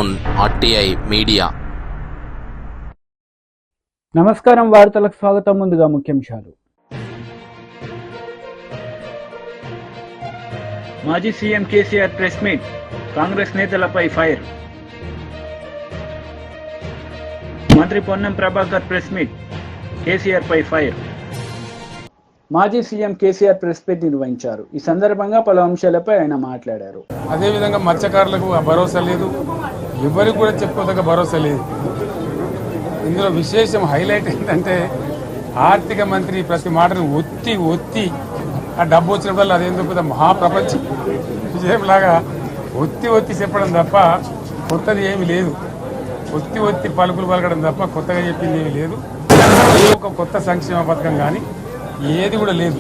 Zone RTI media. నమస్కారం, వార్తలకు స్వాగతం. ముందుగా ముఖ్యాంశాలు. మాజీ CM KCR press meet, Congress నేతలపై ఫైర్. మంత్రి పొన్నం ప్రభాకర్ ప్రెస్ మీట్, కేసీఆర్ పై ఫైర్. మాజీ సీఎం కేసీఆర్ ప్రెస్ మీట్ నిర్వహించారు. ఈ సందర్భంగా పలు అంశాలపై ఆయన మాట్లాడారు. అదేవిధంగా మత్స్యకారులకు భరోసా లేదు, ఎవరికి కూడా చెప్పుకోదగ్గ భరోసా లేదు. ఇందులో విశేషం హైలైట్ ఏంటంటే ఆర్థిక మంత్రి ప్రతి మాటను ఒత్తి ఆ డబ్బు వచ్చినప్పుడు అదేందో పెద్ద మహాప్రపంచం విజయంలాగా ఒత్తి చెప్పడం తప్ప కొత్తది ఏమీ లేదు. ఒత్తి పలుకులు పలకడం తప్ప కొత్తగా చెప్పింది ఏమీ లేదు. ఏ ఒక కొత్త సంక్షేమ పథకం కానీ ఏది కూడా లేదు.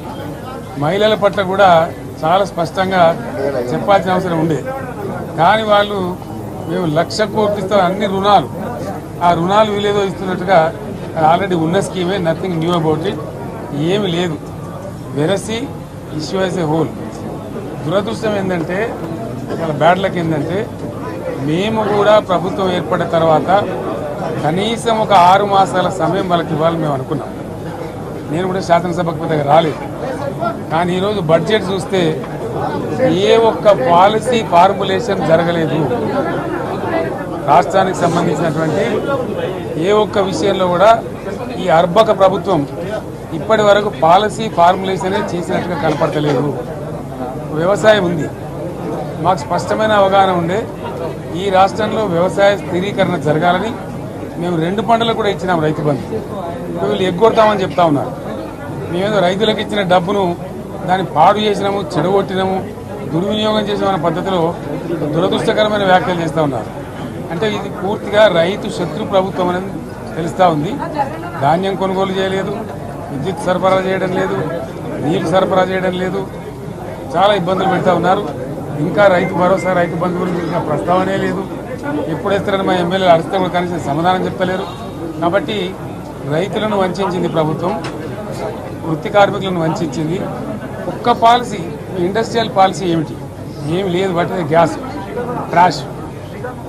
మహిళల పట్ల కూడా చాలా స్పష్టంగా చెప్పాల్సిన అవసరం ఉండే, కానీ వాళ్ళు మేము 1,00,000 కోట్లు ఇస్తాం అన్ని రుణాలు, ఆ రుణాలు వీలేదో ఇస్తున్నట్టుగా ఆల్రెడీ ఉన్న స్కీమే, నథింగ్ న్యూ అబౌట్ ఇట్, ఏమి లేదు. వెరసి ఇష్యూ యాజ్ ఏ హోల్. దురదృష్టం ఏంటంటే, వాళ్ళ బ్యాడ్ లక్ ఏంటంటే, మేము కూడా ప్రభుత్వం ఏర్పడిన తర్వాత కనీసం ఒక 6 మాసాల సమయం వాళ్ళకి ఇవ్వాలని మేము అనుకున్నాం. నేను కూడా శాసనసభకు పెద్దగా రాలేదు, కానీ ఈరోజు బడ్జెట్ చూస్తే ఏ ఒక్క పాలసీ ఫార్ములేషన్ జరగలేదు. రాష్ట్రానికి సంబంధించినటువంటి ఏ ఒక్క విషయంలో కూడా ఈ అర్బక ప్రభుత్వం ఇప్పటి వరకు పాలసీ ఫార్ములేషనే చేసినట్టుగా కనపడతలేదు. వ్యవసాయం ఉంది, మాకు స్పష్టమైన అవగాహన ఉండే ఈ రాష్ట్రంలో వ్యవసాయ స్థిరీకరణ జరగాలని మేము 2 పంటలకు కూడా ఇచ్చినాం రైతు బంధు. వీళ్ళు ఎగ్గొడతామని చెప్తా ఉన్నారు. మేమేదో రైతులకు ఇచ్చిన డబ్బును దాన్ని పాడు చేసినాము, చెడగొట్టినాము, దుర్వినియోగం చేసామన్న పద్ధతిలో దురదృష్టకరమైన వ్యాఖ్యలు చేస్తూ ఉన్నారు. అంటే ఇది పూర్తిగా రైతు శత్రు ప్రభుత్వం అనేది తెలుస్తూ ఉంది. ధాన్యం కొనుగోలు చేయలేదు, విద్యుత్ సరఫరా చేయడం లేదు, నీళ్లు సరఫరా చేయడం లేదు, చాలా ఇబ్బందులు పెడతా ఉన్నారు. ఇంకా రైతు భరోసా, రైతు బంధు గురించి ఇంకా ప్రస్తావనే లేదు. ఎప్పుడేస్తారని మా ఎమ్మెల్యేలు అడిస్తే కూడా కనీసం సమాధానం చెప్తలేరు. కాబట్టి రైతులను వంచింది ప్రభుత్వం, వృత్తి కార్మికులను వంచింది. ఒక్క పాలసీ, ఇండస్ట్రియల్ పాలసీ ఏమిటి? ఏమి లేదు. బట్ గ్యాస్ ట్రాష్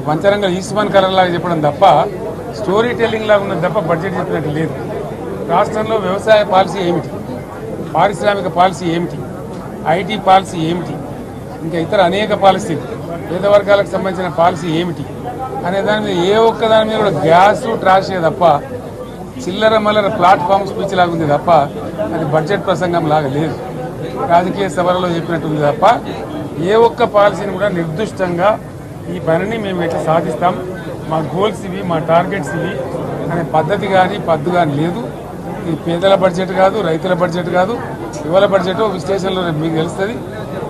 పంచరంగా ఈస్మాన్ కలర్ లాగా చెప్పడం తప్ప, స్టోరీ టెల్లింగ్ లాగా ఉన్నది తప్ప బడ్జెట్ చెప్పినట్టు లేదు. రాష్ట్రంలో వ్యవసాయ పాలసీ ఏమిటి, పారిశ్రామిక పాలసీ ఏమిటి, IT పాలసీ ఏమిటి, ఇంకా ఇతర అనేక పాలసీలు, పేద వర్గాలకు సంబంధించిన పాలసీ ఏమిటి అనే దాని మీద ఏ ఒక్క దాని మీద కూడా గ్యాసు ట్రాషే తప్ప, చిల్లర మల్లర ప్లాట్ఫామ్ స్పీచ్ లాగా ఉంది తప్ప అది బడ్జెట్ ప్రసంగం లాగా లేదు. రాజకీయ సభలలో చెప్పినట్టు ఉంది తప్ప ఏ ఒక్క పాలసీని కూడా నిర్దిష్టంగా ఈ పనిని మేము ఎట్లా సాధిస్తాం, మా గోల్స్ ఇవి, మా టార్గెట్స్ ఇవి అనే పద్ధతి కానీ పద్దు కానీ లేదు. ఇది పేదల బడ్జెట్ కాదు, రైతుల బడ్జెట్ కాదు, యువల బడ్జెట్. విశ్లేషణలో మీకు తెలుస్తుంది.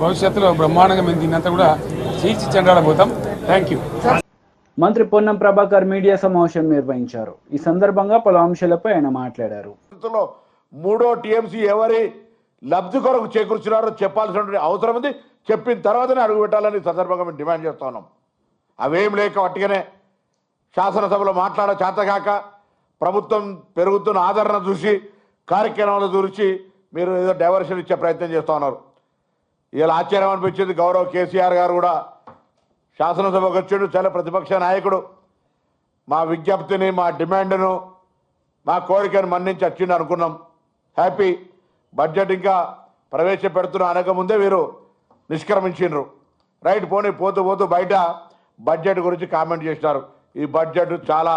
భవిష్యత్తులో బ్రహ్మాండంగా మేము దీన్నంతా కూడా చీల్చి చెండాడబోతాం. Thank you. మంత్రి పొన్నం ప్రభాకర్ మీడియా సమావేశం నిర్వహించారు. ఈ సందర్భంగా పలు అంశాలపై ఆయన మాట్లాడారు. 3వ TMC ఎవరి లబ్ధి కొరకు చేకూర్చున్నారో చెప్పాల్సినటువంటి అవసరం ఉంది. చెప్పిన తర్వాతనే అడుగు పెట్టాలని సందర్భంగా మేము డిమాండ్ చేస్తా ఉన్నాం. అవేం లేక వట్టిగానే శాసనసభలో చేతకాక ప్రభుత్వం పెరుగుతున్న ఆదరణ చూసి, కార్యక్రమాలు చూసి మీరు ఏదో డైవర్షన్ ఇచ్చే ప్రయత్నం చేస్తూ ఉన్నారు. ఇలా ఆశ్చర్యం అనిపించింది. గౌరవ కేసీఆర్ గారు కూడా శాసనసభకు వచ్చాడు, చాలా ప్రతిపక్ష నాయకుడు. మా విజ్ఞప్తిని, మా డిమాండ్ను, మా కోరికను మన్నించి వచ్చిండు అనుకున్నాం. హ్యాపీ. బడ్జెట్ ఇంకా ప్రవేశపెడుతున్న అనకముందే వీరు నిష్క్రమించిండ్రు. రైట్, పోతూ బయట బడ్జెట్ గురించి కామెంట్ చేసినారు. ఈ బడ్జెట్ చాలా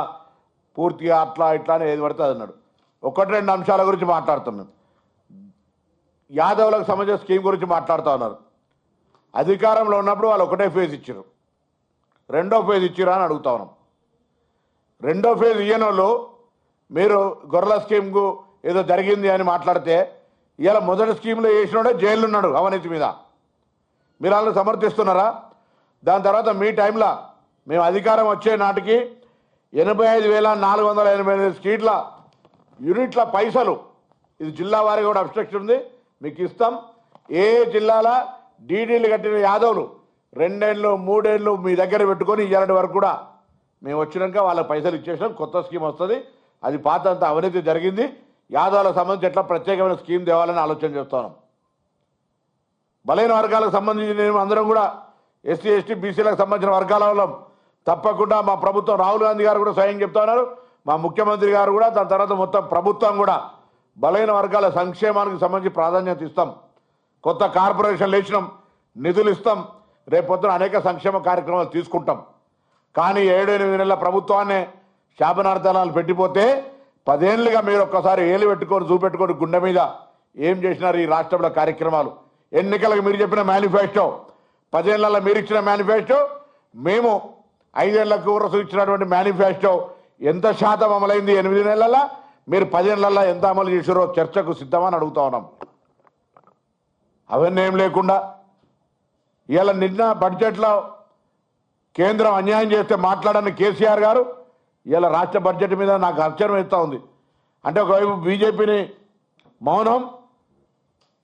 పూర్తిగా అట్లా ఇట్లా అని ఏది పడితే అది అన్నాడు. 1-2 అంశాల గురించి మాట్లాడుతాం. మేము యాదవులకు సంబంధించిన స్కీమ్ గురించి మాట్లాడుతూ ఉన్నారు. అధికారంలో ఉన్నప్పుడు వాళ్ళు ఒకటే ఫేజ్ ఇచ్చారు, 2వ ఫేజ్ ఇచ్చిరా అని అడుగుతా ఉన్నాం. 2వ ఫేజ్ ఇయ్యని వాళ్ళు మీరు గొర్రెల స్కీమ్కు ఏదో జరిగింది అని మాట్లాడితే, ఇలా మొదటి స్కీమ్లో వేసినోడే జైలు ఉన్నాడు అవినీతి మీద. మీరు వాళ్ళని సమర్థిస్తున్నారా? దాని తర్వాత మీ టైంలో మేము అధికారం వచ్చే నాటికి 85,488 స్ట్రీట్ల యూనిట్ల పైసలు, ఇది జిల్లా వారికి కూడా అబ్స్ట్రక్షన్ ఉంది, మీకు ఇస్తాం. ఏ జిల్లాలో డీడీలు కట్టిన యాదవులు 2 ఏళ్ళు 3 ఏళ్ళు మీ దగ్గర పెట్టుకొని ఇయ్యాలంటి వరకు కూడా మేము వచ్చినాక వాళ్ళకి పైసలు ఇచ్చేసినాం. కొత్త స్కీమ్ వస్తుంది, అది పాత అంత అవినీతి జరిగింది. యాదవులకు సంబంధించి ఎట్లా ప్రత్యేకమైన స్కీమ్ తేవాలని ఆలోచన చేస్తున్నాం. బలైన వర్గాలకు సంబంధించి నేను అందరం కూడా ఎస్సీ ఎస్టీ బీసీలకు సంబంధించిన వర్గాల తప్పకుండా మా ప్రభుత్వం, రాహుల్ గాంధీ గారు కూడా స్వయం చెప్తా ఉన్నారు, మా ముఖ్యమంత్రి గారు కూడా, దాని తర్వాత మొత్తం ప్రభుత్వం కూడా బలైన వర్గాల సంక్షేమానికి సంబంధించి ప్రాధాన్యత ఇస్తాం. కొత్త కార్పొరేషన్లు వేసినాం, నిధులు ఇస్తాం, రేపొద్దున అనేక సంక్షేమ కార్యక్రమాలు తీసుకుంటాం. కానీ 7-8 నెలల ప్రభుత్వాన్ని శాపనార్థాలు పెట్టిపోతే 10 ఏళ్ళుగా మీరు ఒక్కసారి ఏలు పెట్టుకొని చూపెట్టుకొని గుండె మీద ఏం చేసినారు ఈ రాష్ట్రంలో కార్యక్రమాలు. ఎన్నికలకు మీరు చెప్పిన మేనిఫెస్టో, 10 ఏళ్లలో మీరు ఇచ్చిన మేనిఫెస్టో, మేము 5 ఏళ్లకు ఇచ్చినటువంటి మేనిఫెస్టో ఎంత శాతం అమలైంది 8 నెలల్లో, మీరు 10 ఏళ్లలో ఎంత అమలు చేసారో చర్చకు సిద్ధమని అడుగుతా ఉన్నాం. అవన్నీ ఏం లేకుండా ఇవాళ నిన్న బడ్జెట్లో కేంద్రం అన్యాయం చేస్తే మాట్లాడని కేసీఆర్ గారు ఇవాళ రాష్ట్ర బడ్జెట్ మీద నాకు ఆశ్చర్యం వేస్తూ ఉంది. అంటే ఒకవైపు బీజేపీని మౌనం,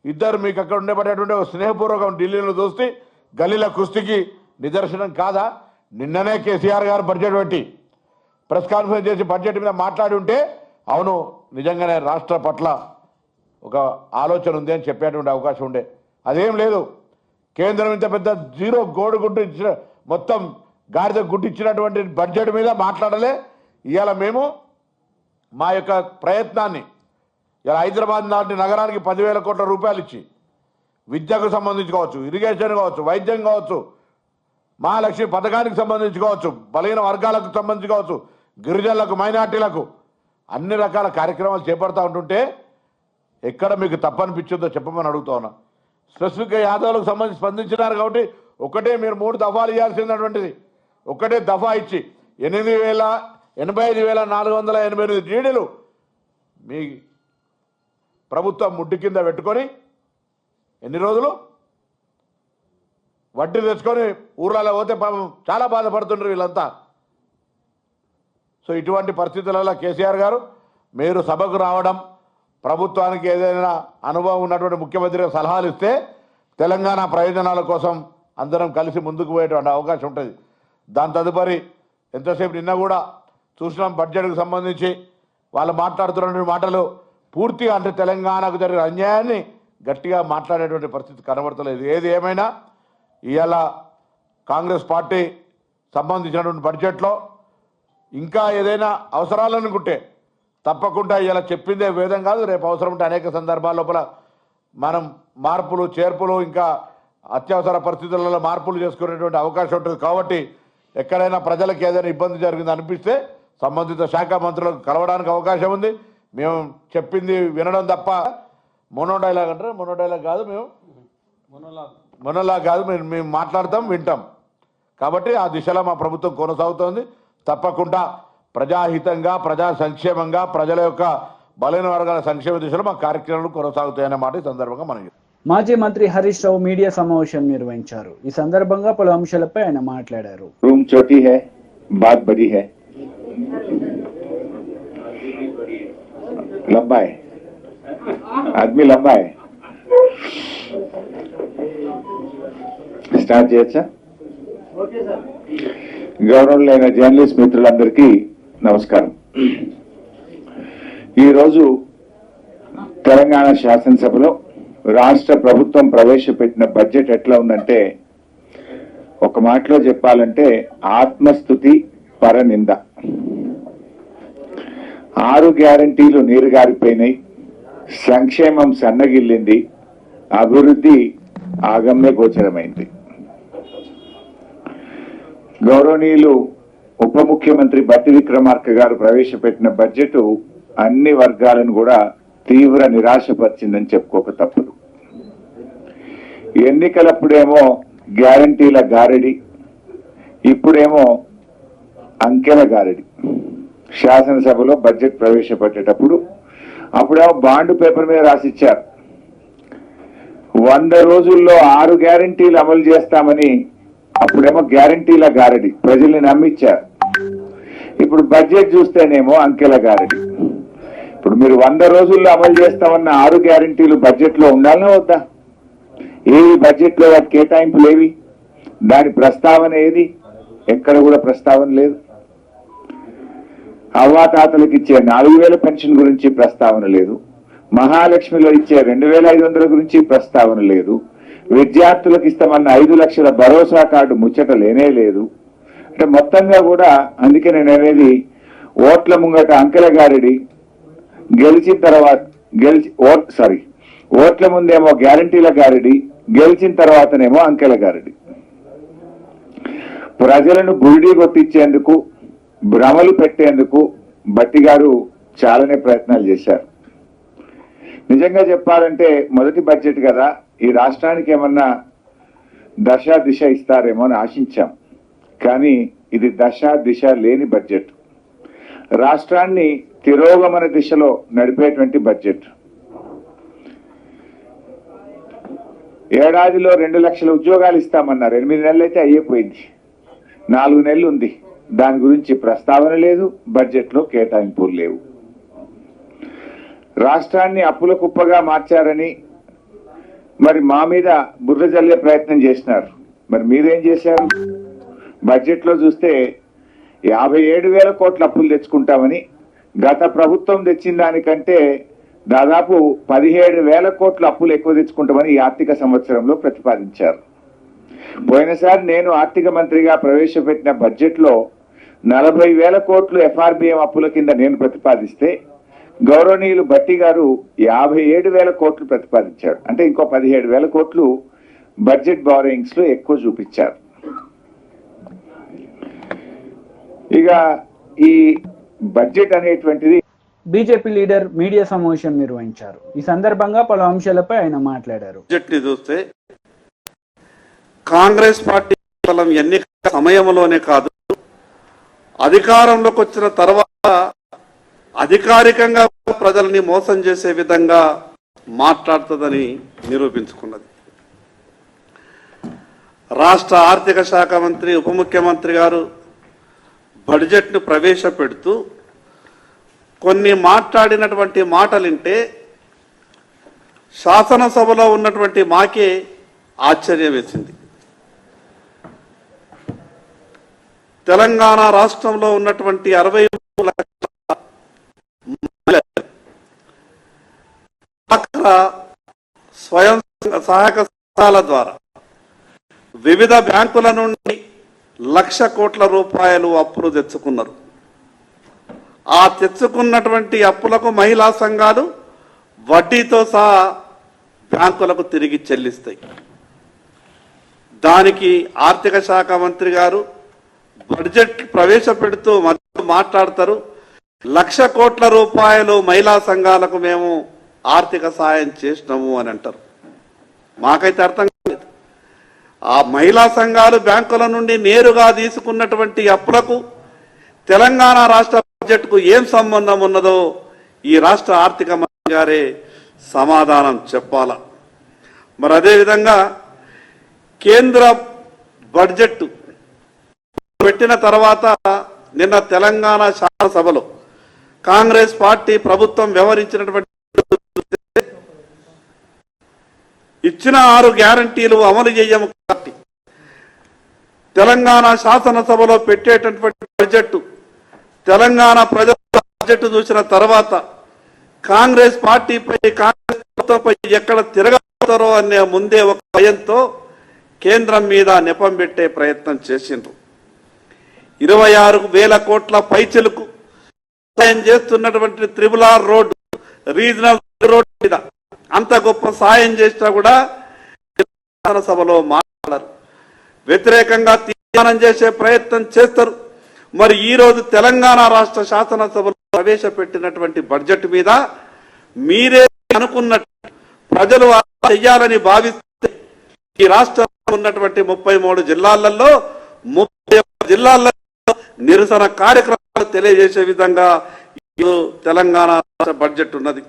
ఇద్దరు మీకు అక్కడ ఉండేపడేటువంటి ఒక స్నేహపూర్వకం ఢిల్లీలో చూస్తే గల్లీల కుస్తీకి నిదర్శనం కాదా? నిన్ననే కేసీఆర్ గారు బడ్జెట్ పెట్టి ప్రెస్ కాన్ఫరెన్స్ చేసి బడ్జెట్ మీద మాట్లాడి ఉంటే అవును నిజంగానే రాష్ట్ర పట్ల ఒక ఆలోచన ఉంది అని చెప్పేటువంటి అవకాశం ఉండే. అదేం లేదు. కేంద్రం ఇంత పెద్ద జీరో గోడు గుడ్డు ఇచ్చిన, మొత్తం గాడిద గుడ్డు ఇచ్చినటువంటి బడ్జెట్ మీద మాట్లాడలే. ఇవాళ మేము మా యొక్క ప్రయత్నాన్ని ఇలా హైదరాబాద్ లాంటి నగరానికి 10,000 కోట్ల రూపాయలు ఇచ్చి విద్యకు సంబంధించి కావచ్చు, ఇరిగేషన్ కావచ్చు, వైద్యం కావచ్చు, మహాలక్ష్మి పథకానికి సంబంధించి కావచ్చు, బలహీన వర్గాలకు సంబంధించి కావచ్చు, గిరిజనులకు, మైనార్టీలకు అన్ని రకాల కార్యక్రమాలు చేపడతా ఉంటుంటే ఎక్కడ మీకు తప్పనిపించిందో చెప్పమని అడుగుతా ఉన్నా. స్పెసిఫిక్గా యాదవులకు సంబంధించి స్పందించినారు కాబట్టి ఒకటే మీరు 3 దఫాలు ఇవ్వాల్సినటువంటిది ఒకటే దఫా ఇచ్చి 85,488 డీడీలు మీ ప్రభుత్వం ముడ్డి కింద పెట్టుకొని ఎన్ని రోజులు వడ్డీ తెచ్చుకొని ఊర్లలో పోతే పాపం చాలా బాధపడుతుండ్రు వీళ్ళంతా. సో ఇటువంటి పరిస్థితులలో కేసీఆర్ గారు మీరు సభకు రావడం, ప్రభుత్వానికి ఏదైనా అనుభవం ఉన్నటువంటి ముఖ్యమంత్రిగా సలహాలు ఇస్తే తెలంగాణ ప్రయోజనాల కోసం అందరం కలిసి ముందుకు పోయేటువంటి అవకాశం ఉంటుంది. దాని తదుపరి ఎంతసేపు నిన్న కూడా చూసినాం బడ్జెట్కు సంబంధించి వాళ్ళు మాట్లాడుతున్నటువంటి మాటలు పూర్తిగా అంటే తెలంగాణకు జరిగిన అన్యాయాన్ని గట్టిగా మాట్లాడేటువంటి పరిస్థితి కనబడతలేదు. ఏది ఏమైనా ఇవాళ కాంగ్రెస్ పార్టీ సంబంధించినటువంటి బడ్జెట్లో ఇంకా ఏదైనా అవసరాలనుకుంటే తప్పకుండా ఇలా చెప్పిందే వేదం కాదు. రేపు అవసరం ఉంటే అనేక సందర్భాల లోపల మనం మార్పులు చేర్పులు ఇంకా అత్యవసర పరిస్థితులలో మార్పులు చేసుకునేటువంటి అవకాశం ఉంటుంది. కాబట్టి ఎక్కడైనా ప్రజలకు ఏదైనా ఇబ్బంది జరిగింది అనిపిస్తే సంబంధిత శాఖ మంత్రులకు కలవడానికి అవకాశం ఉంది. మేము చెప్పింది వినడం తప్ప మోనోడైలాగ్ అంటారు, మోనోడైలాగ్ కాదు, మేము మొనలాగ్ కాదు, మేము మాట్లాడతాం, వింటాం. కాబట్టి ఆ దిశలో మా ప్రభుత్వం కొనసాగుతోంది. తప్పకుండా ప్రజాహితంగా, ప్రజా సంక్షేమంగా, ప్రజల యొక్క బలైన వర్గాల సంక్షేమ దిశలో మా కార్యక్రమాలు కొనసాగుతాయనే మాట ఈ సందర్భంగా మనం. మాజీ మంత్రి హరీష్ రావు మీడియా సమావేశం నిర్వహించారు. ఈ సందర్భంగా పలు అంశాలపై ఆయన మాట్లాడారు. रूम छोटी है, बात बड़ी है, लंबा है, आदमी लंबा है. స్టార్ట్ చేయొచ్చా? గౌరవనీయులైన జర్నలిస్ట్ మిత్రులందరికీ నమస్కారం. ఈరోజు తెలంగాణ శాసనసభలో రాష్ట్ర ప్రభుత్వం ప్రవేశపెట్టిన బడ్జెట్ ఎట్లా ఉందంటే, ఒక మాటలో చెప్పాలంటే ఆత్మస్తుతి పరనింద. 6 గ్యారంటీలు నీరుగారిపోయినాయి, సంక్షేమం సన్నగిల్లింది, అభివృద్ధి ఆగమ్య గోచరమైంది. గౌరవనీయులు ఉప ముఖ్యమంత్రి బట్టి విక్రమార్క గారు ప్రవేశపెట్టిన బడ్జెట్ అన్ని వర్గాలను కూడా తీవ్ర నిరాశపరిచిందని చెప్పుకోక తప్పదు. ఎన్నికలప్పుడేమో గ్యారంటీల గారడి, ఇప్పుడేమో అంకెల గారడి. శాసనసభలో బడ్జెట్ ప్రవేశపెట్టేటప్పుడు అప్పుడేమో బాండ్ పేపర్ మీద రాసిచ్చారు 100 రోజుల్లో 6 గ్యారంటీలు అమలు చేస్తామని. అప్పుడేమో గ్యారంటీల గారడి, ప్రజల్ని నమ్మించారు. ఇప్పుడు బడ్జెట్ చూస్తేనేమో అంకెల గారడి. ఇప్పుడు మీరు 100 రోజుల్లో అమలు చేస్తామన్న 6 గ్యారంటీలు బడ్జెట్ లో ఉండాలనే వద్దా? ఏవి బడ్జెట్ లో వాటి కేటాయింపులు ఏవి? దాని ప్రస్తావన ఏది? ఎక్కడ కూడా ప్రస్తావన లేదు. అవ్వాతాతలకు ఇచ్చే 4,000 పెన్షన్ గురించి ప్రస్తావన లేదు. మహాలక్ష్మిలో ఇచ్చే 2,500 గురించి ప్రస్తావన లేదు. విద్యార్థులకు ఇస్తామన్న 5 లక్షల భరోసా కార్డు ముచ్చట లేనే లేదు. అంటే మొత్తంగా కూడా అందుకే నేను అనేది ఓట్ల ముంగట అంకెల గారిడి గెలిచిన తర్వాత ఓట్ల ముందేమో గ్యారంటీల గారిడి గెలిచిన తర్వాతనేమో అంకెల గారిడి. ప్రజలను బురిడి కొట్టించేందుకు భ్రమలు పెట్టేందుకు భట్టి గారు చాలానే ప్రయత్నాలు చేశారు. నిజంగా చెప్పాలంటే మొదటి బడ్జెట్ కదా, ఈ రాష్ట్రానికి ఏమన్నా దశ దిశ ఇస్తారేమో అని ఆశించాం. కానీ ఇది దశ దిశ లేని బడ్జెట్, రాష్ట్రాన్ని తిరోగమన దిశలో నడిపేటువంటి బడ్జెట్. ఏడాదిలో 2 లక్షల ఉద్యోగాలు ఇస్తామన్నారు, 8 నెలలు అయితే అయ్యిపోయింది, 4 నెలలు ఉంది. దాని గురించి ప్రస్తావన లేదు, బడ్జెట్లో కేటాయింపులు లేవు. రాష్ట్రాన్ని అప్పుల కుప్పగా మార్చారని మరి మా మీద బుర్ర జల్లే ప్రయత్నం చేసినారు. మరి మీరేం చేశారు? బడ్జెట్లో చూస్తే 57,000 కోట్ల అప్పులు తెచ్చుకుంటామని, గత ప్రభుత్వం తెచ్చిన దానికంటే దాదాపు 17,000 కోట్ల అప్పులు ఎక్కువ తెచ్చుకుంటామని ఈ ఆర్థిక సంవత్సరంలో ప్రతిపాదించారు. పోయినసారి నేను ఆర్థిక మంత్రిగా ప్రవేశపెట్టిన బడ్జెట్లో 40,000 కోట్లు ఎఫ్ఆర్బిఎం అప్పుల కింద నేను ప్రతిపాదిస్తే గౌరవనీయులు భట్టి గారు 57,000 కోట్లు ప్రతిపాదించారు. అంటే ఇంకో 17,000 కోట్లు బడ్జెట్ బారోయింగ్స్ లో ఎక్కువ చూపించారు. ఇక ఈ బడ్జెట్ అనేటువంటిది బీజేపీ లీడర్ మీడియా సమావేశం నిర్వహించారు. ఈ సందర్భంగా పలు అంశాలపై ఆయన మాట్లాడారు. బడ్జెట్ ని చూస్తే కాంగ్రెస్ పార్టీ కేవలం ఎన్నికల సమయంలోనే కాదు, అధికారంలోకి వచ్చిన తర్వాత అధికారికంగా ప్రజల్ని మోసం చేసే విధంగా మాట్లాడుతుందని నిరూపించుకున్నది. రాష్ట్ర ఆర్థిక శాఖ మంత్రి, ఉప ముఖ్యమంత్రి గారు బడ్జెట్ను ప్రవేశపెడుతూ కొన్ని మాట్లాడినటువంటి మాటలింటే శాసనసభలో ఉన్నటువంటి మాకే ఆశ్చర్యం వేసింది. తెలంగాణ రాష్ట్రంలో ఉన్నటువంటి 63 లక్షల స్వయం సహాయక సంఘాల ద్వారా వివిధ బ్యాంకుల నుండి 1,00,000 కోట్ల రూపాయలు అప్పులు తెచ్చుకున్నారు. ఆ తెచ్చుకున్నటువంటి అప్పులకు మహిళా సంఘాలు వడ్డీతో సహా బ్యాంకులకు తిరిగి చెల్లిస్తాయి. దానికి ఆర్థిక శాఖ మంత్రి గారు బడ్జెట్ ప్రవేశపెడుతూ మాట్లాడతారు, 1,00,000 కోట్ల రూపాయలు మహిళా సంఘాలకు మేము ఆర్థిక సాయం చేసినాము అని అంటారు. మాకైతే అర్థం కాలేదు. ఆ మహిళా సంఘాలు బ్యాంకుల నుండి నేరుగా తీసుకున్నటువంటి అప్పులకు తెలంగాణ రాష్ట్ర బడ్జెట్కు ఏం సంబంధం ఉన్నదో ఈ రాష్ట్ర ఆర్థిక మంత్రి గారే సమాధానం చెప్పాలా. మరి అదేవిధంగా కేంద్ర బడ్జెట్ పెట్టిన తర్వాత నిన్న తెలంగాణ శాసనసభలో కాంగ్రెస్ పార్టీ ప్రభుత్వం వ్యవహరించినటువంటి ఇచ్చిన 6 గ్యారంటీలు అమలు చేయము కాబట్టి తెలంగాణ శాసనసభలో పెట్టేటటువంటి బడ్జెట్ తెలంగాణ ప్రజల బడ్జెట్ చూసిన తర్వాత కాంగ్రెస్ పార్టీపై, కాంగ్రెస్ ప్రభుత్వంపై ఎక్కడ తిరగబోతారో అనే ముందే ఒక భయంతో కేంద్రం మీద నెపం పెట్టే ప్రయత్నం చేసిండ్రు. 26,000 కోట్ల పైచలకు సాయం చేస్తున్నటువంటి త్రిబుల్-R రోడ్, రీజనల్ రోడ్ మీద అంత గొప్ప సాయం చేసినా కూడా శాసనసభలో మాట్లాడారు. వ్యతిరేకంగా తీర్మానం చేసే ప్రయత్నం చేస్తారు. మరి ఈ రోజు తెలంగాణ రాష్ట్ర శాసనసభలో ప్రవేశపెట్టినటువంటి బడ్జెట్ మీద మీరే అనుకున్నట్టు ప్రజలు చెయ్యాలని భావిస్తే ఈ రాష్ట్రంలో ఉన్నటువంటి 33 జిల్లాలలో 31 జిల్లాల్లో నిరసన కార్యక్రమాలు తెలియజేసే విధంగా తెలంగాణ రాష్ట్ర బడ్జెట్ ఉన్నది.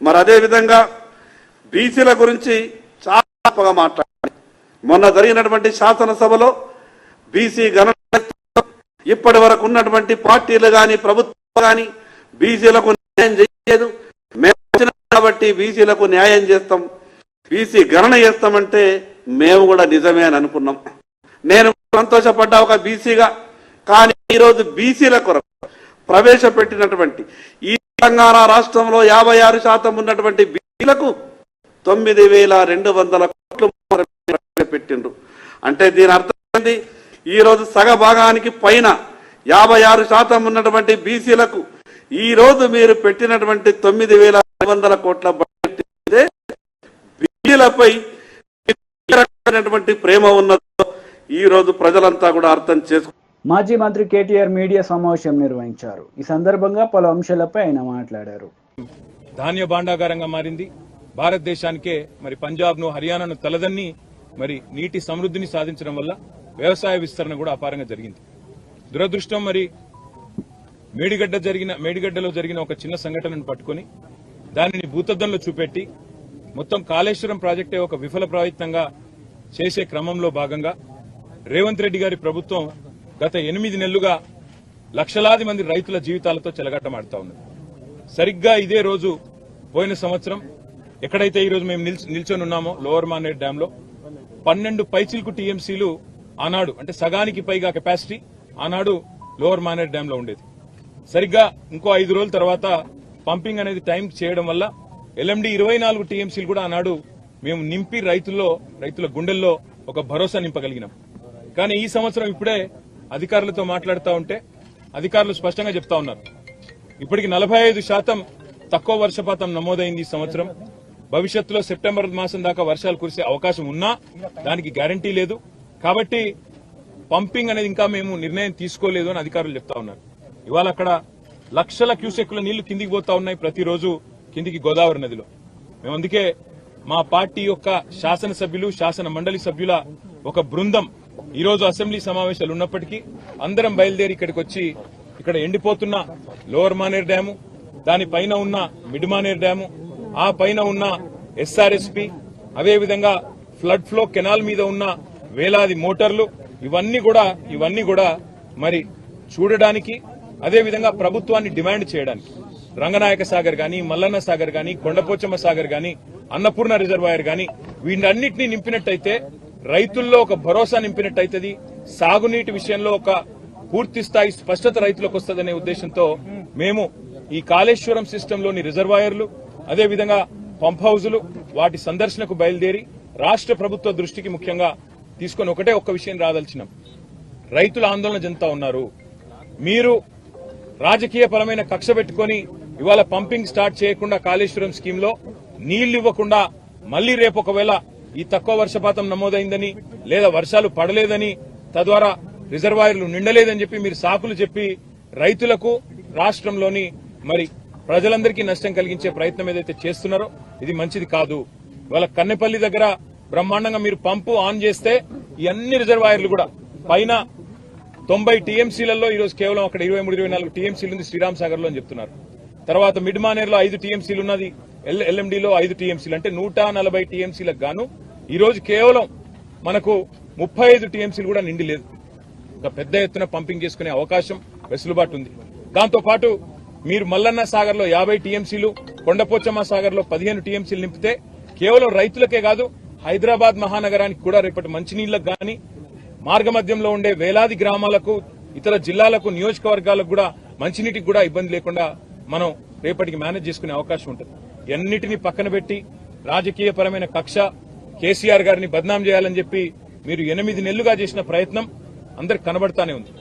మరి అదే విధంగా బీసీల గురించి చాలా మాట్లాడారు. మొన్న జరిగినటువంటి శాసనసభలో బీసీ గణన ఇప్పటి వరకు ఉన్నటువంటి పార్టీలు కానీ ప్రభుత్వం కానీ బీసీలకు న్యాయం చేయలేదు. మేము వచ్చినాం కాబట్టి బీసీలకు న్యాయం చేస్తాం, బీసీ గణన చేస్తామంటే మేము కూడా నిజమే అని అనుకున్నాం. నేను సంతోషపడ్డా ఒక బీసీగా. కానీ ఈరోజు బీసీల కొరకు ప్రవేశపెట్టినటువంటి ఈ తెలంగాణ రాష్ట్రంలో 56% ఉన్నటువంటి బీసీలకు 9,200 కోట్లు పెట్టిండ్రు. అంటే దీని అర్థం ఏంది? ఈరోజు సగభాగానికి పైన 56% ఉన్నటువంటి బీసీలకు ఈరోజు మీరు పెట్టినటువంటి 9,500 కోట్ల బడ్జెట్ బీసీలపై ప్రేమ ఉన్నదో ఈరోజు ప్రజలంతా కూడా అర్థం చేసుకుంటారు. మాజీ మంత్రి కేటీఆర్ మీడియా సమావేశం నిర్వహించారు. ఈ సందర్భంగా పలు అంశాలపై ఆయన మాట్లాడారు. ధాన్య భాండాగారంగా మారింది. భారతదేశానికే మరి పంజాబ్ను, హర్యానాను తలదన్ని మరి నీటి సమృద్ధిని సాధించడం వల్ల వ్యవసాయ విస్తరణ కూడా అపారంగా జరిగింది. దురదృష్టం మరి మేడిగడ్డలో జరిగిన ఒక చిన్న సంఘటనను పట్టుకుని దానిని భూతద్దంలో చూపెట్టి మొత్తం కాళేశ్వరం ప్రాజెక్టే ఒక విఫల ప్రయత్నంగా చేసే క్రమంలో భాగంగా రేవంత్ రెడ్డి గారి ప్రభుత్వం గత 8 నెలలుగా లక్షలాది మంది రైతుల జీవితాలతో చెలగాటమాడుతా ఉన్నది. సరిగ్గా ఇదే రోజు పోయిన సంవత్సరం ఎక్కడైతే ఈ రోజు మేము నిల్చొని ఉన్నామో లోవర్ మానేర్ డ్యామ్ లో 12 పైచిల్కు టీఎంసీలు ఆనాడు, అంటే సగానికి పైగా కెపాసిటీ ఆనాడు లోవర్ మానేర్ డ్యామ్ లో ఉండేది. సరిగ్గా ఇంకో 5 రోజుల తర్వాత పంపింగ్ అనేది టైం చేయడం వల్ల ఎల్ఎండి 24 టీఎంసీలు కూడా ఆనాడు మేము నింపి రైతుల గుండెల్లో ఒక భరోసా నింపగలిగినాం. కానీ ఈ సంవత్సరం ఇప్పుడే అధికారులతో మాట్లాడుతూ ఉంటే అధికారులు స్పష్టంగా చెప్తా ఉన్నారు, ఇప్పటికి 45% తక్కువ వర్షపాతం నమోదైంది ఈ సంవత్సరం. భవిష్యత్తులో సెప్టెంబర్ మాసం దాకా వర్షాలు కురిసే అవకాశం ఉన్నా దానికి గ్యారంటీ లేదు. కాబట్టి పంపింగ్ అనేది ఇంకా మేము నిర్ణయం తీసుకోలేదు అని అధికారులు చెప్తా ఉన్నారు. ఇవాళ అక్కడ లక్షల క్యూసెక్కుల నీళ్లు కిందికి పోతా ఉన్నాయి ప్రతిరోజు కిందికి గోదావరి నదిలో. మేము అందుకే మా పార్టీ యొక్క శాసనసభ్యులు, శాసన మండలి సభ్యుల ఒక బృందం ఈరోజు అసెంబ్లీ సమావేశాలు ఉన్నప్పటికీ అందరం బయలుదేరి ఇక్కడికి వచ్చి ఇక్కడ ఎండిపోతున్న లోవర్ మానేర్ డ్యాము, దానిపైన ఉన్న మిడ్ మానేర్ డ్యాము, ఆ పైన ఉన్న ఎస్ఆర్ఎస్పీ, అదేవిధంగా ఫ్లడ్ ఫ్లో కెనాల్ మీద ఉన్న వేలాది మోటార్లు, ఇవన్నీ కూడా మరి చూడడానికి, అదేవిధంగా ప్రభుత్వాన్ని డిమాండ్ చేయడానికి రంగనాయక సాగర్ గాని, మల్లన్న సాగర్ గాని, కొండపోచమ్మ సాగర్ గాని, అన్నపూర్ణ రిజర్వాయర్ గాని వీటన్నిటినీ నింపినట్టయితే రైతుల్లో ఒక భరోసా నింపినట్టయితది. సాగునీటి విషయంలో ఒక పూర్తి స్థాయి స్పష్టత రైతులకు వస్తుందనే ఉద్దేశంతో మేము ఈ కాళేశ్వరం సిస్టంలోని రిజర్వాయర్లు, అదేవిధంగా పంప్ హౌజులు వాటి సందర్శనకు బయలుదేరి రాష్ట్ర ప్రభుత్వ దృష్టికి ముఖ్యంగా తీసుకొని ఒక్క విషయం రాదలిచినాం. రైతులు ఆందోళన చెందుతా ఉన్నారు. మీరు రాజకీయ పరమైన కక్ష పెట్టుకుని ఇవాళ పంపింగ్ స్టార్ట్ చేయకుండా కాళేశ్వరం స్కీమ్ లో నీళ్లు ఇవ్వకుండా మళ్లీ రేపు ఒకవేళ ఈ తక్కువ వర్షపాతం నమోదైందని లేదా వర్షాలు పడలేదని తద్వారా రిజర్వాయర్లు నిండలేదని చెప్పి మీరు సాకులు చెప్పి రైతులకు, రాష్ట్రంలోని మరి ప్రజలందరికీ నష్టం కలిగించే ప్రయత్నం ఏదైతే చేస్తున్నారో ఇది మంచిది కాదు. ఇవాళ కన్నెపల్లి దగ్గర బ్రహ్మాండంగా మీరు పంపు ఆన్ చేస్తే ఈ అన్ని రిజర్వాయర్లు కూడా పైన 90 టీఎంసీలలో ఈరోజు కేవలం అక్కడ 23-24 టీఎంసీలు ఉంది శ్రీరామ్ సాగర్ లో అని చెప్తున్నారు. తర్వాత మిడ్ మానేర్ లో 5 టీఎంసీలు ఉన్నది, ఎల్ఎండిలో 5 టీఎంసీలు, అంటే 140 టీఎంసీలకు గాను ఈ రోజు కేవలం మనకు 35 టీఎంసీలు కూడా నిండి లేదు. ఒక పెద్ద ఎత్తున పంపింగ్ చేసుకునే అవకాశం, వెసులుబాటు ఉంది. దాంతో పాటు మీరు మల్లన్న సాగర్ లో 50 టీఎంసీలు, కొండపోచమ్మ సాగర్ లో 15 టీఎంసీలు నింపితే కేవలం రైతులకే కాదు హైదరాబాద్ మహానగరానికి కూడా రేపటి మంచినీళ్లకు గాని, మార్గమధ్యంలో ఉండే వేలాది గ్రామాలకు, ఇతర జిల్లాలకు, నియోజకవర్గాలకు కూడా మంచినీటికి కూడా ఇబ్బంది లేకుండా మనం రేపటికి మేనేజ్ చేసుకునే అవకాశం ఉంటుంది. ఎన్నిటిని పక్కన పెట్టి రాజకీయ పరమైన కక్ష, కేసీఆర్ గారిని బద్నాం చేయాలని చెప్పి మీరు 8 నెలలుగా చేసిన ప్రయత్నం అందరికి కనబడతానే ఉంది.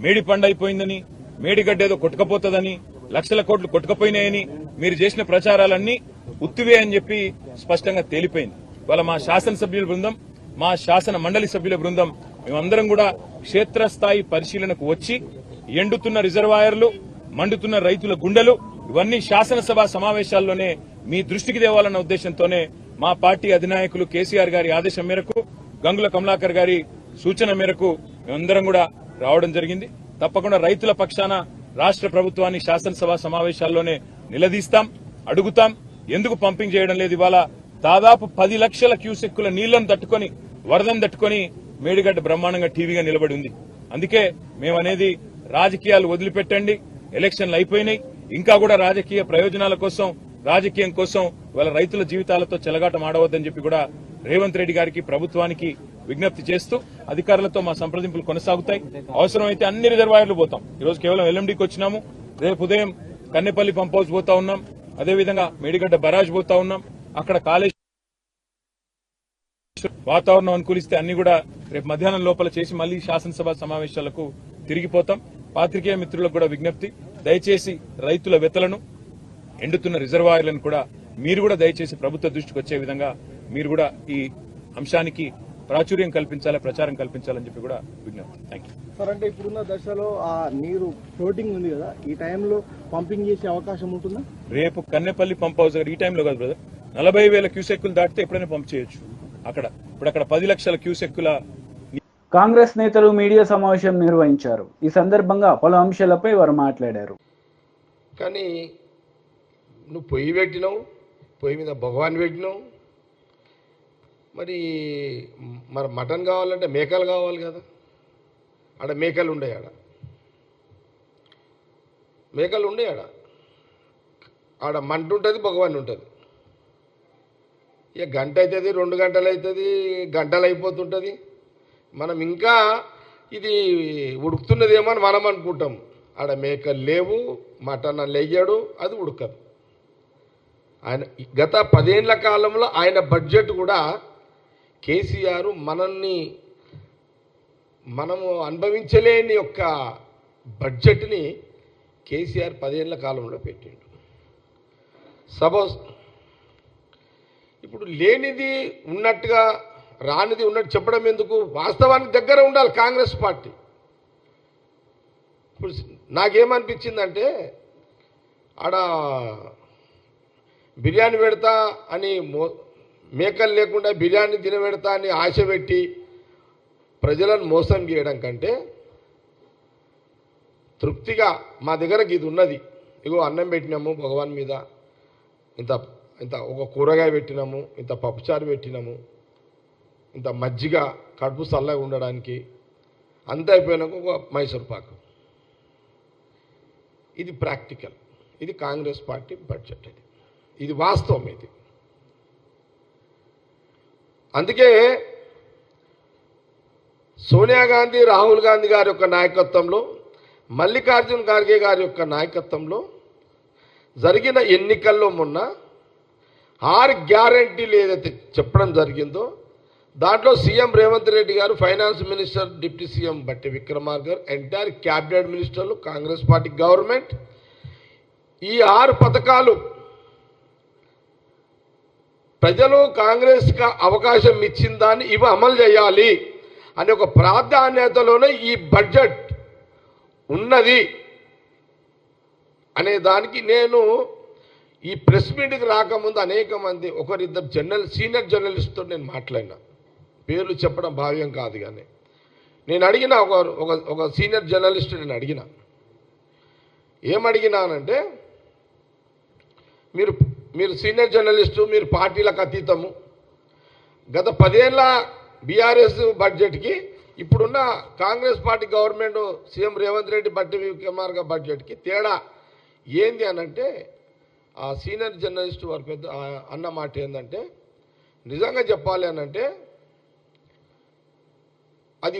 మేడి పండైపోయిందని, మేడిగడ్డ ఏదో కొట్టుకపోతుందని, లక్షల కోట్లు కొట్టుకపోయినాయని మీరు చేసిన ప్రచారాలన్నీ ఉత్తివే అని చెప్పి స్పష్టంగా తేలిపోయింది. ఇవాళ మా శాసనసభ్యుల బృందం, మా శాసన మండలి సభ్యుల బృందం మేమందరం కూడా క్షేత్రస్థాయి పరిశీలనకు వచ్చి ఎండుతున్న రిజర్వాయర్లు, మండుతున్న రైతుల గుండెలు ఇవన్నీ శాసనసభ సమావేశాల్లోనే మీ దృష్టికి తేవాలన్న ఉద్దేశంతోనే మా పార్టీ అధినాయకులు కేసీఆర్ గారి ఆదేశం మేరకు, గంగుల కమలాకర్ గారి సూచన మేరకు మేమందరం కూడా రావడం జరిగింది. తప్పకుండా రైతుల పక్షాన రాష్ట్ర ప్రభుత్వాన్ని శాసనసభ సమావేశాల్లోనే నిలదీస్తాం, అడుగుతాం. ఎందుకు పంపింగ్ చేయడం లేదు? ఇవాళ దాదాపు 10 లక్షల క్యూసెక్కుల నీళ్లను తట్టుకొని, వరదను తట్టుకొని మేడిగడ్డ బ్రహ్మాండంగా టీవీగా నిలబడి ఉంది. అందుకే మేమనేది రాజకీయాలు వదిలిపెట్టండి, ఎలక్షన్లు అయిపోయినాయి, ఇంకా కూడా రాజకీయ ప్రయోజనాల కోసం, రాజకీయం కోసం వాళ్ళ రైతుల జీవితాలతో చెలగాటం ఆడవద్దని చెప్పి కూడా రేవంత్ రెడ్డి గారికి, ప్రభుత్వానికి విజ్ఞప్తి చేస్తూ అధికారులతో మా సంప్రదింపులు కొనసాగుతాయి. అవసరమైతే అన్ని రిజర్వాయర్లు పోతాం. ఈరోజు కేవలం ఎల్ఎండికి వచ్చినాము, రేపు ఉదయం కన్నెపల్లి పంప్ హౌస్ పోతా ఉన్నాం, అదేవిధంగా మేడిగడ్డ బరాజ్ పోతా ఉన్నాం. అక్కడ కాళేశ్వరం వాతావరణం అనుకూలిస్తే అన్ని కూడా రేపు మధ్యాహ్నం లోపల చేసి మళ్లీ శాసనసభ సమావేశాలకు తిరిగిపోతాం. పాత్రికేయ మిత్రులకు కూడా విజ్ఞప్తి, దయచేసి రైతుల వెతలను, ఎండుతున్న రిజర్వాయర్లను కూడా మీరు కూడా దయచేసి ప్రభుత్వ దృష్టికి వచ్చే విధంగా మీరు కూడా ఈ అంశానికి ప్రాచుర్యం కల్పించాలి, ప్రచారం కల్పించాలని చెప్పి కూడా విజ్ఞప్తి. Thank you sir. అంటే ఇప్పుడున్న దశలో ఆ నీరు ఫ్లోటింగ్ ఉంది కదా, ఈ టైంలో పంపింగ్ చేసే అవకాశం ఉంటుందా? రేపు కన్నెపల్లి పంప్ హౌస్ ఈ టైంలో కాదు బ్రదర్, 40,000 క్యూసెక్కులు దాటితే ఎప్పుడైనా పంప్ చేయొచ్చు. ఇప్పుడు అక్కడ 10 లక్షల క్యూసెక్కుల. కాంగ్రెస్ నేతలు మీడియా సమావేశం నిర్వహించారు. ఈ సందర్భంగా పలు అంశాలపై వారు మాట్లాడారు. కానీ నువ్వు పొయ్యి పెట్టినావు, పొయ్యి మీద భగవాన్ పెట్టినావు, మరి మటన్ కావాలంటే మేకలు కావాలి కదా. ఆడ మేకలు ఉండే, మేకలు ఉండే, ఆడ మంట ఉంటుంది, భగవాన్ ఉంటుంది. ఇక గంట అవుతుంది, 2 గంటలు అవుతుంది, గంటలు అయిపోతుంటుంది. మనం ఇంకా ఇది ఉడుకుతున్నదేమో అని మనం అనుకుంటాం. ఆడ మేకలు లేవు, మటన్ లేయ్యాడు, అది ఉడకదు. ఆయన గత 10 ఏళ్ల కాలంలో ఆయన బడ్జెట్ కూడా కేసీఆర్ మనము అనుభవించలేని యొక్క బడ్జెట్ని కేసీఆర్ 10 ఏళ్ల కాలంలో పెట్టిండు. సపోజ్ ఇప్పుడు లేనిది ఉన్నట్టుగా, రానిది ఉన్నట్టు చెప్పడం ఎందుకు? వాస్తవానికి దగ్గర ఉండాలి కాంగ్రెస్ పార్టీ. ఇప్పుడు నాకేమనిపించిందంటే, ఆడ బిర్యానీ పెడతా అని మేకలు లేకుండా బిర్యానీ తినబెడతా అని ఆశ పెట్టి ప్రజలను మోసం చేయడం కంటే తృప్తిగా మా దగ్గరకు ఇది ఉన్నది, ఇగో అన్నం పెట్టినాము భగవాన్ మీద, ఇంత ఇంత ఒక కూరగాయ పెట్టినాము, ఇంత పప్పుచారు పెట్టినాము, ఇంత మజ్జిగ కడుపు చల్లగా ఉండడానికి, అంత అయిపోయినాక ఒక మైసూర్ పాకు. ఇది ప్రాక్టికల్, ఇది కాంగ్రెస్ పార్టీ బడ్జెట్, ఇది వాస్తవం. ఇది అందుకే సోనియా గాంధీ, రాహుల్ గాంధీ గారి యొక్క నాయకత్వంలో, మల్లికార్జున్ ఖార్గే గారి యొక్క నాయకత్వంలో జరిగిన ఎన్నికల్లో మొన్న 6 గ్యారంటీలు ఏదైతే చెప్పడం జరిగిందో, దాంట్లో సీఎం రేవంత్ రెడ్డి గారు, ఫైనాన్స్ మినిస్టర్, డిప్యూటీ సీఎం బట్టి విక్రమార్క గారు, ఎంటైర్ క్యాబినెట్ మినిస్టర్లు, కాంగ్రెస్ పార్టీ గవర్నమెంట్ ఈ 6 పథకాలు ప్రజలు కాంగ్రెస్కి అవకాశం ఇచ్చిన దాన్ని ఇవి అమలు చేయాలి అనే ఒక ప్రాధాన్యతలోనే ఈ బడ్జెట్ ఉన్నది అనే దానికి నేను ఈ ప్రెస్ మీట్కి రాకముందు అనేక మంది, ఒకరిద్దరు సీనియర్ జర్నలిస్ట్తో నేను మాట్లాడినా. పేర్లు చెప్పడం భావ్యం కాదు, కానీ నేను అడిగిన ఒక సీనియర్ జర్నలిస్ట్ నేను అడిగిన, ఏమడిగినానంటే, మీరు సీనియర్ జర్నలిస్టు, మీరు పార్టీలకు అతీతము, గత 10 ఏళ్ల బీఆర్ఎస్ బడ్జెట్కి ఇప్పుడున్న Congress party government CM Revanth Reddy, బట్టి విక్రమార్క బడ్జెట్కి తేడా ఏంది అనంటే, ఆ సీనియర్ జర్నలిస్ట్ వారి పెద్ద అన్న మాట ఏంటంటే, నిజంగా చెప్పాలి అనంటే అది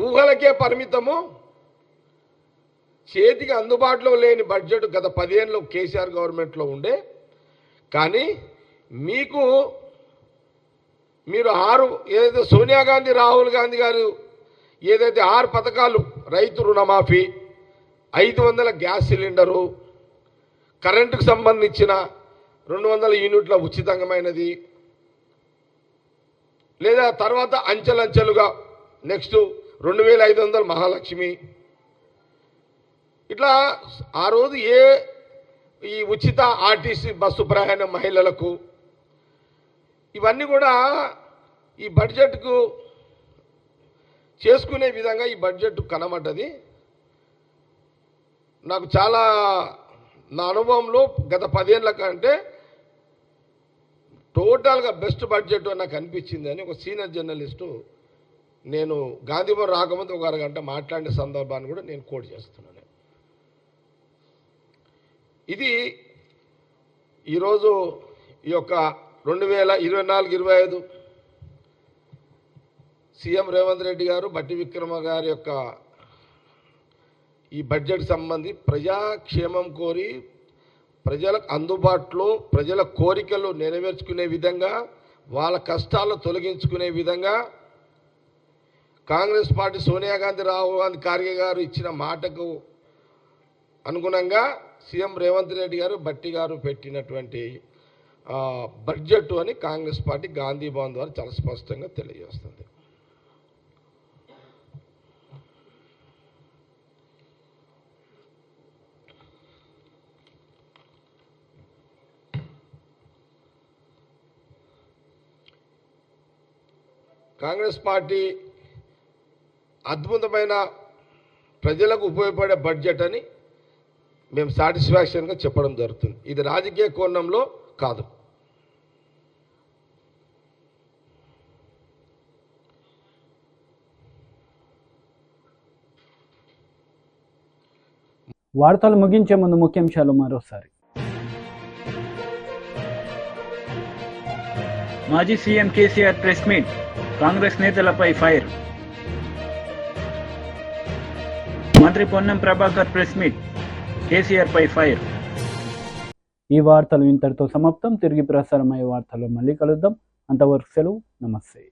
ఊహలకే పరిమితము, చేతికి అందుబాటులో లేని బడ్జెట్ గత 10 ఏళ్ళు కేసీఆర్ గవర్నమెంట్లో ఉండే. కానీ మీరు 6 ఏదైతే సోనియా గాంధీ, రాహుల్ గాంధీ గారు ఏదైతే 6 పథకాలు, రైతు రుణమాఫీ, 500 గ్యాస్ సిలిండరు, కరెంటుకు సంబంధించిన 200 యూనిట్ల ఉచితమైనది, లేదా తర్వాత అంచెలంచెలుగా నెక్స్ట్ 2500 మహాలక్ష్మి, ఇట్లా ఆ రోజు ఈ ఉచిత ఆర్టీసీ బస్సు ప్రయాణం మహిళలకు, ఇవన్నీ కూడా ఈ బడ్జెట్కు చేసుకునే విధంగా ఈ బడ్జెట్ కనబడ్డది. నాకు చాలా, నా అనుభవంలో గత 10 ఏళ్ల కంటే టోటల్గా బెస్ట్ బడ్జెట్ నాకు అనిపించింది అని ఒక సీనియర్ జర్నలిస్టు, నేను గాంధీభవన్ రాకముందు ఒక అరగంట మాట్లాడిన సందర్భాన్ని కూడా నేను కోట్ చేస్తున్నాను. ఇది ఈరోజు ఈ యొక్క 2024-25 సీఎం రేవంత్ రెడ్డి గారు, బట్టి విక్రమ గారి యొక్క ఈ బడ్జెట్ సంబంధి ప్రజాక్షేమం కోరి ప్రజలకు అందుబాటులో ప్రజల కోరికలు నెరవేర్చుకునే విధంగా వాళ్ళ కష్టాలు తొలగించుకునే విధంగా కాంగ్రెస్ పార్టీ సోనియా గాంధీ రాహుల్ గాంధీ ఖార్గే గారు ఇచ్చిన మాటకు అనుగుణంగా సీఎం రేవంత్ రెడ్డి గారు భట్టి గారు పెట్టినటువంటి బడ్జెట్ అని కాంగ్రెస్ పార్టీ గాంధీ భవన్ ద్వారా చాలా స్పష్టంగా తెలియజేస్తుంది. కాంగ్రెస్ పార్టీ అద్భుతమైన ప్రజలకు ఉపయోగపడే బడ్జెట్ అని మేము సాటిస్ఫాక్షన్గా చెప్పడం జరుగుతుంది. ఇది రాజకీయ కోణంలో కాదు. వార్తలు ముగించే ముందు ముఖ్యాంశాలు మరోసారి. మాజీ CM KCR press meet, Congress నేతలపై ఫైర్. మంత్రి పొన్నం ప్రభాకర్ ప్రెస్ మీట్, కేసీఆర్ పై ఫైర్. ఈ వార్తలు ఇంతటితో సమాప్తం. తిరిగి ప్రసారమయ్యే వార్తల్లో మళ్ళీ కలుద్దాం. అంతవరకు సెలవు. నమస్తే.